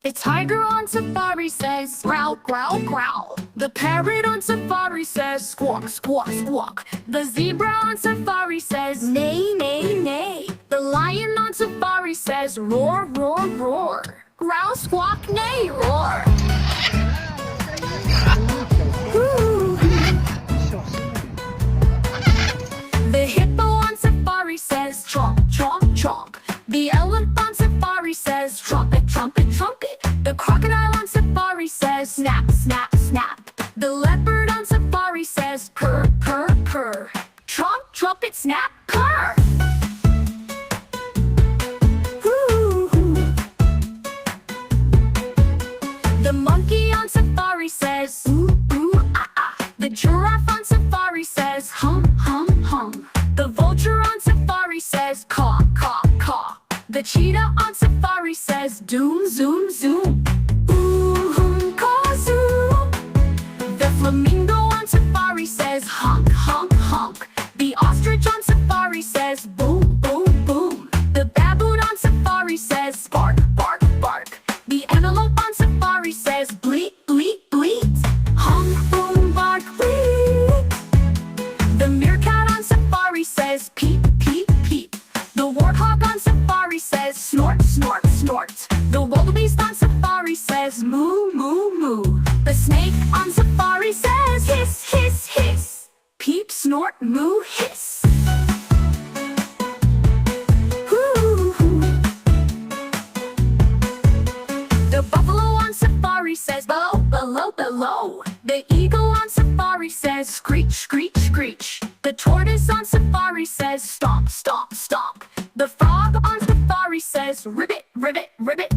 The tiger on safari says, growl, growl, growl. The parrot on safari says, squawk, squawk, squawk. The zebra on safari says, neigh, neigh, neigh. The lion on safari says, roar, roar, roar. Growl, squawk, neigh, roar. Ooh. The hippo on safari says, chomp, chomp, chomp. The elephant on safari says, trumpet, trumpet, trumpet. The crocodile on safari says, snap, snap, snap. The leopard on safari says, purr, purr, purr. Trump, trumpet, snap, purr. Ooh. The monkey on safari says, ooh, ooh, ah, ah. The giraffe on safari says, hum, hum, hum. The vulture on safari says, caw, caw, caw. The cheetah on safari says, doom, zoom, zoom. Ooh, hum, caw, zoom. The flamingo on safari says, honk, honk, honk. The ostrich on safari says, boom, boom, boom. The baboon on safari says, bark, bark, bark. The antelope on safari says, bleat, bleat, bleat. Hum, boom, bark, bleat. The meerkat on safari says, peep, peep, peep. The warthog on safari says, snort, snort, snort. The wildebeest on safari says, moo, moo, moo. The snake on safari says, hiss, hiss, hiss. Peep, snort, moo, hiss. Ooh. The buffalo on safari says, bow, below, below. The eagle on safari says, screech, screech, screech. The tortoise on safari says, stomp, stomp, stomp. The frog on safari says, ribbit, ribbit, ribbit.